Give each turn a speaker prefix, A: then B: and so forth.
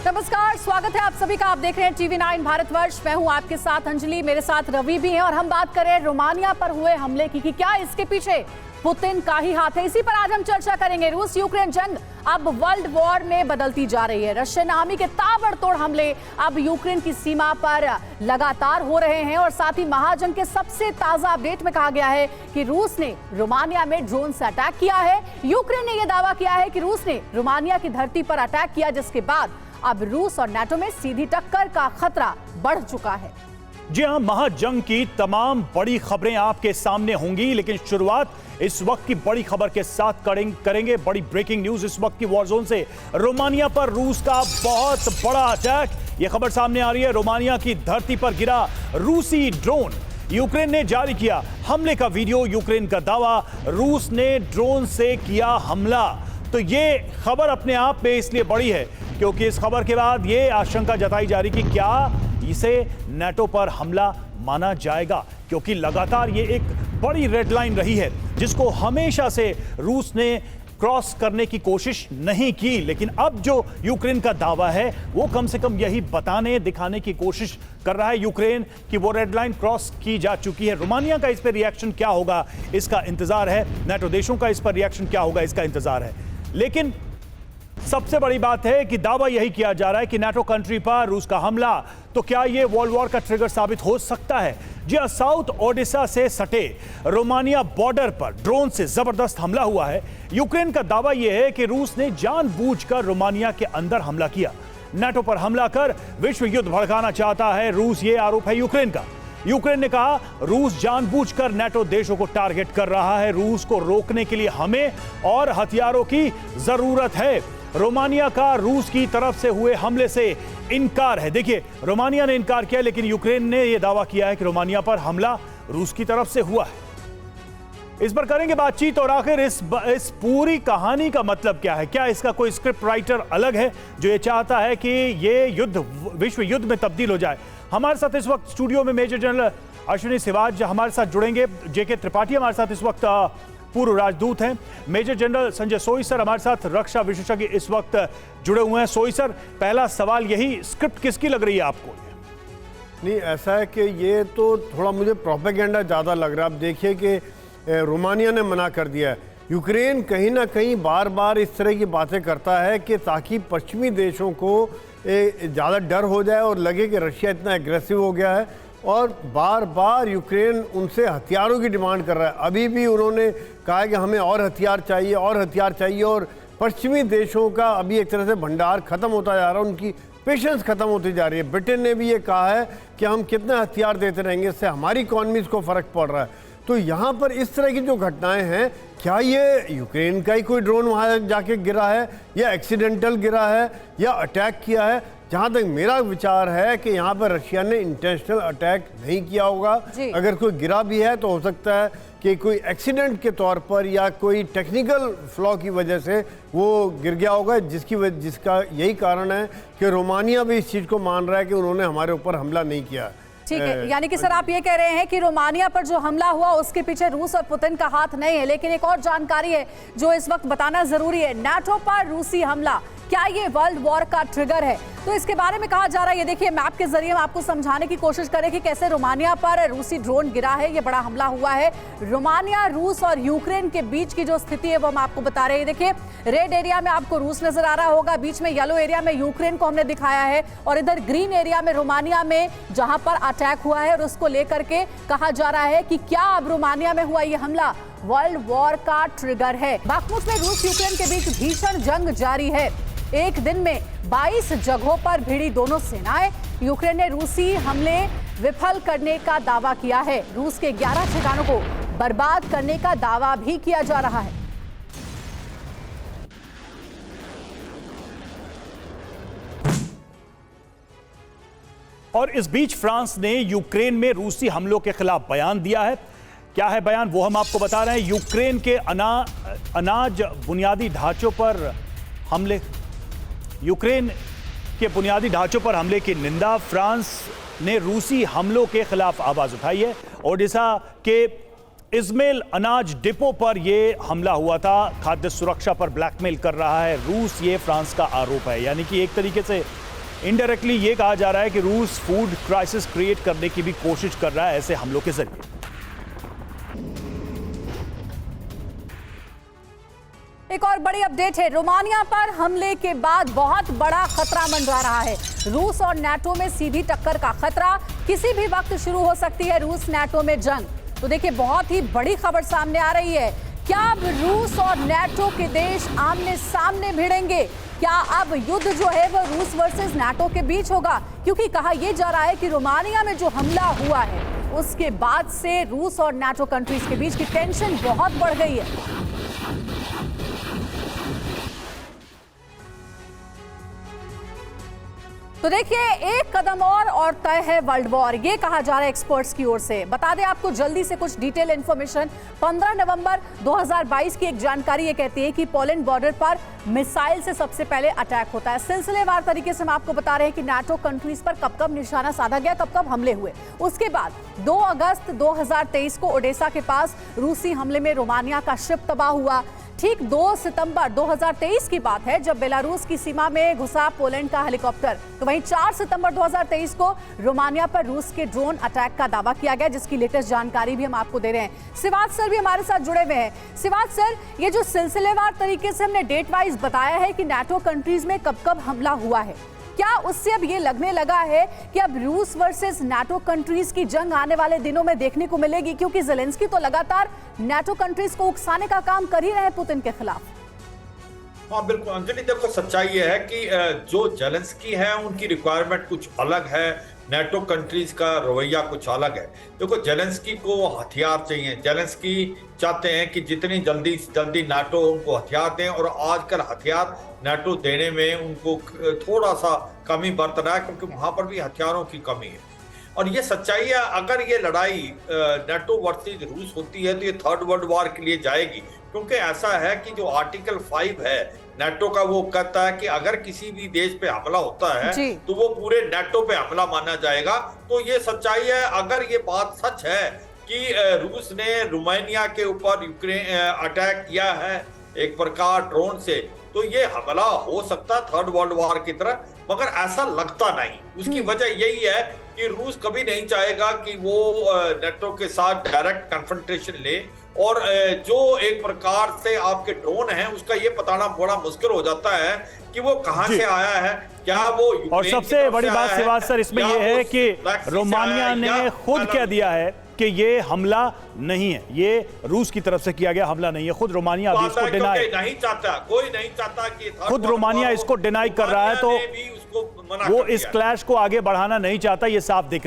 A: नमस्कार, स्वागत है आप सभी का। आप देख रहे हैं TV9 भारतवर्ष। मैं हूं आपके साथ अंजलि, मेरे साथ रवि भी हैं और हम बात करें रोमानिया पर हुए हमले की कि क्या इसके पीछे पुतिन का ही हाथ है। इसी पर आज हम चर्चा करेंगे। रूस यूक्रेन जंग अब वर्ल्ड वॉर में बदलती जा रही है। रशियन आर्मी के ताबड़तोड़ हमले अब यूक्रेन की सीमा पर लगातार हो रहे हैं और साथ ही महाजंग के सबसे ताजा अपडेट में कहा गया है कि रूस ने रोमानिया में ड्रोन से अटैक किया है। यूक्रेन ने यह दावा किया है कि रूस ने रोमानिया की धरती पर अटैक किया, जिसके बाद अब रूस और नाटो में सीधी टक्कर का खतरा बढ़ चुका है।
B: जी हां, महाजंग की तमाम बड़ी खबरें आपके सामने होंगी, लेकिन शुरुआत इस वक्त की बड़ी खबर के साथ करेंगे। बड़ी ब्रेकिंग न्यूज इस वक्त की वॉर जोन से। रोमानिया पर रूस का बहुत बड़ा अटैक, यह खबर सामने आ रही है। रोमानिया की धरती पर गिरा रूसी ड्रोन। यूक्रेन ने जारी किया हमले का वीडियो। यूक्रेन का दावा, रूस ने ड्रोन से किया हमला। तो ये खबर अपने आप में इसलिए बड़ी है क्योंकि इस खबर के बाद ये आशंका जताई जा रही कि क्या इसे नाटो पर हमला माना जाएगा, क्योंकि लगातार ये एक बड़ी रेड लाइन रही है जिसको हमेशा से रूस ने क्रॉस करने की कोशिश नहीं की। लेकिन अब जो यूक्रेन का दावा है वो कम से कम यही बताने दिखाने की कोशिश कर रहा है यूक्रेन कि वो रेड लाइन क्रॉस की जा चुकी है। रोमानिया का इस पर रिएक्शन क्या होगा इसका इंतजार है, नाटो देशों का इस पर रिएक्शन क्या होगा इसका इंतजार है। लेकिन सबसे बड़ी बात है कि दावा यही किया जा रहा है कि नाटो कंट्री पर रूस का हमला, तो क्या यह वर्ल्ड वॉर का ट्रिगर साबित हो सकता है। जी हां, साउथ ओडेसा से सटे रोमानिया बॉर्डर पर ड्रोन से जबरदस्त हमला हुआ है। यूक्रेन का दावा यह है कि रूस ने जानबूझकर रोमानिया के अंदर हमला किया, नाटो पर हमला कर विश्व युद्ध भड़काना चाहता है रूस, ये आरोप है यूक्रेन का। यूक्रेन ने कहा रूस जानबूझकर नाटो देशों को टारगेट कर रहा है, रूस को रोकने के लिए हमें और हथियारों की जरूरत है। रोमानिया का रूस की तरफ से हुए हमले से इनकार है। देखिए, रोमानिया ने इनकार किया, लेकिन यूक्रेन ने यह दावा किया है कि रोमानिया पर हमला रूस की तरफ से हुआ है। इस पर करेंगे बातचीत और आखिर इस पूरी कहानी का मतलब क्या है। क्या इसका कोई स्क्रिप्ट राइटर अलग है जो ये चाहता है कि ये युद्ध विश्व युद्ध में तब्दील हो जाए। हमारे साथ इस वक्त स्टूडियो में मेजर जनरल अश्विनी सिवाज हमारे साथ जुड़ेंगे। जेके त्रिपाठी हमारे साथ इस वक्त पूर्व राजदूत हैं। मेजर जनरल संजय सोई सर हमारे साथ रक्षा विशेषज्ञ इस वक्त जुड़े हुए हैं। सोई सर, पहला सवाल यही, स्क्रिप्ट किसकी लग रही है आपको?
C: नहीं, ऐसा है कि ये तो थोड़ा मुझे प्रोपेगेंडा ज़्यादा लग रहा है। अब देखिए कि रोमानिया ने मना कर दिया है। यूक्रेन कहीं ना कहीं बार बार इस तरह की बातें करता है कि ताकि पश्चिमी देशों को ज़्यादा डर हो जाए और लगे कि रशिया इतना एग्रेसिव हो गया है, और बार बार यूक्रेन उनसे हथियारों की डिमांड कर रहा है। अभी भी उन्होंने कहा है कि हमें और हथियार चाहिए और हथियार चाहिए, और पश्चिमी देशों का अभी एक तरह से भंडार खत्म होता जा रहा है, उनकी पेशेंस खत्म होती जा रही है। ब्रिटेन ने भी ये कहा है कि हम कितने हथियार देते रहेंगे, इससे हमारी इकॉनमीज को फ़र्क पड़ रहा है। तो यहाँ पर इस तरह की जो घटनाएं हैं, क्या ये यूक्रेन का ही कोई ड्रोन वहाँ जाके गिरा है या एक्सीडेंटल गिरा है या अटैक किया है? जहाँ तक मेरा विचार है कि यहाँ पर रशिया ने इंटेंशनल अटैक नहीं किया होगा। अगर कोई गिरा भी है तो हो सकता है कि कोई एक्सीडेंट के तौर पर या कोई टेक्निकल फ्लॉ की वजह से वो गिर गया होगा, जिसका यही कारण है कि रोमानिया भी इस चीज़ को मान रहा है कि उन्होंने हमारे ऊपर हमला नहीं किया।
A: ठीक है, यानी कि सर आप ये कह रहे हैं कि रोमानिया पर जो हमला हुआ उसके पीछे रूस और पुतिन का हाथ नहीं है। लेकिन एक और जानकारी है जो इस वक्त बताना जरूरी है, नाटो पर रूसी हमला, क्या ये वर्ल्ड वॉर का ट्रिगर है? तो इसके बारे में कहा जा रहा है, ये देखिए मैप के जरिए हम आपको समझाने की कोशिश करें कि कैसे रोमानिया पर रूसी ड्रोन गिरा है, ये बड़ा हमला हुआ है। रोमानिया, रूस और यूक्रेन के बीच की जो स्थिति है वो हम आपको बता रहे हैं। देखिए, रेड एरिया में आपको रूस नजर आ रहा होगा, बीच में येलो एरिया में यूक्रेन को हमने दिखाया है, और इधर ग्रीन एरिया में रोमानिया में जहां पर अटैक हुआ है, और उसको लेकर के कहा जा रहा है कि क्या अब रोमानिया में हुआ ये हमला वर्ल्ड वॉर का ट्रिगर है। बाखमुत में रूस यूक्रेन के बीच भीषण जंग जारी है। एक दिन में 22 जगहों पर भिड़ी दोनों सेनाएं। यूक्रेन ने रूसी हमले विफल करने का दावा किया है। रूस के 11 ठिकानों को बर्बाद करने का दावा भी किया जा रहा है।
B: और इस बीच फ्रांस ने यूक्रेन में रूसी हमलों के खिलाफ बयान दिया है। क्या है बयान, वो हम आपको बता रहे हैं। यूक्रेन के अनाज बुनियादी ढांचों पर हमले, यूक्रेन के बुनियादी ढांचों पर हमले की निंदा। फ्रांस ने रूसी हमलों के खिलाफ आवाज उठाई है। ओडिशा के इस्मेल अनाज डिपो पर यह हमला हुआ था। खाद्य सुरक्षा पर ब्लैकमेल कर रहा है रूस, ये फ्रांस का आरोप है। यानी कि एक तरीके से इनडायरेक्टली ये कहा जा रहा है कि रूस फूड क्राइसिस क्रिएट करने की भी कोशिश कर रहा है ऐसे हमलों के जरिए।
A: एक और बड़ी अपडेट है, रोमानिया पर हमले के बाद बहुत बड़ा खतरा मंडरा रहा है। रूस और नाटो में सीधी टक्कर का खतरा, किसी भी वक्त शुरू हो सकती है रूस नाटो में जंग। तो देखिए, बहुत ही बड़ी खबर सामने आ रही है। क्या अब रूस और नाटो के देश आमने सामने भिड़ेंगे? क्या अब युद्ध जो है वो रूस वर्सेस नाटो के बीच होगा? क्योंकि कहा यह जा रहा है कि रोमानिया में जो हमला हुआ है उसके बाद से रूस और नाटो कंट्रीज के बीच की टेंशन बहुत बढ़ गई है। तो देखिए, एक कदम और तय है वर्ल्ड वॉर, ये कहा जा रहा है एक्सपर्ट्स की ओर से। बता दें आपको जल्दी से कुछ डिटेल इंफॉर्मेशन। 15 नवंबर 2022 की एक जानकारी ये कहती है कि पोलैंड बॉर्डर पर मिसाइल से सबसे पहले अटैक होता है। सिलसिलेवार तरीके से हम आपको बता रहे हैं कि नाटो कंट्रीज पर कब कब निशाना साधा गया, कब कब हमले हुए। उसके बाद 2 अगस्त 2023 को ओडेसा के पास रूसी हमले में रोमानिया का शिप तबाह हुआ। ठीक 2 सितंबर 2023 की बात है जब बेलारूस की सीमा में घुसा पोलैंड का हेलीकॉप्टर। तो वहीं 4 सितंबर 2023 को रोमानिया पर रूस के ड्रोन अटैक का दावा किया गया, जिसकी लेटेस्ट जानकारी भी हम आपको दे रहे हैं। सिवात सर भी हमारे साथ जुड़े हुए हैं। सिवात सर, ये जो सिलसिलेवार तरीके से हमने डेट वाइज बताया है कि नाटो कंट्रीज में कब कब हमला हुआ है, क्या उससे अब ये लगने लगा है कि अब रूस वर्सेस नाटो कंट्रीज की जंग आने वाले दिनों में देखने को मिलेगी? क्योंकि ज़ेलेंस्की तो लगातार नाटो कंट्रीज को उकसाने का काम कर ही रहे हैं पुतिन के खिलाफ।
D: हाँ बिल्कुल अंजलि, देखो सच्चाई ये है कि जो ज़ेलेंस्की है उनकी रिक्वायरमेंट कुछ अलग है, नाटो कंट्रीज का रवैया कुछ अलग है। देखो, ज़ेलेंस्की को हथियार चाहिए। ज़ेलेंस्की चाहते हैं कि जितनी जल्दी नाटो उनको हथियार दें, और आजकल हथियार नाटो देने में उनको थोड़ा सा कमी बरत रहा है, क्योंकि वहां पर भी हथियारों की कमी है। और ये सच्चाई है, अगर ये लड़ाई नाटो वर्सेस रूस होती है तो ये थर्ड वर्ल्ड वॉर के लिए जाएगी। क्योंकि ऐसा है कि जो आर्टिकल 5 है नाटो का, वो कहता है कि अगर किसी भी देश पे हमला होता है तो वो पूरे नाटो पे हमला माना जाएगा। तो ये सच्चाई है। अगर ये बात सच है कि रूस ने रोमानिया के ऊपर यूक्रेन अटैक किया है एक प्रकार ड्रोन से, तो ये हमला हो सकता थर्ड वर्ल्ड वॉर की तरह, मगर ऐसा लगता नहीं। उसकी वजह यही है कि रूस कभी नहीं चाहेगा कि वो नाटो के साथ डायरेक्ट कन्फ्रंटेशन ले, और जो एक प्रकार से आपके ड्रोन हैं उसका ये बताना बड़ा मुश्किल हो जाता है कि वो कहां से आया है, क्या वो यूक्रेन
B: और सबसे बड़ी बात सिवात सर इसमें यह है कि रोमानिया ने खुद कह दिया है कि ये हमला नहीं है, ये रूस की तरफ से किया गया हमला नहीं है। खुद रोमानिया अभी इसको डिनाई
D: नहीं चाहता, कोई नहीं चाहता कि
B: खुद रोमानिया इसको डिनाई कर रहा है, तो वो इस क्लैश को आगे बढ़ाना नहीं चाहता, ये साफ दिख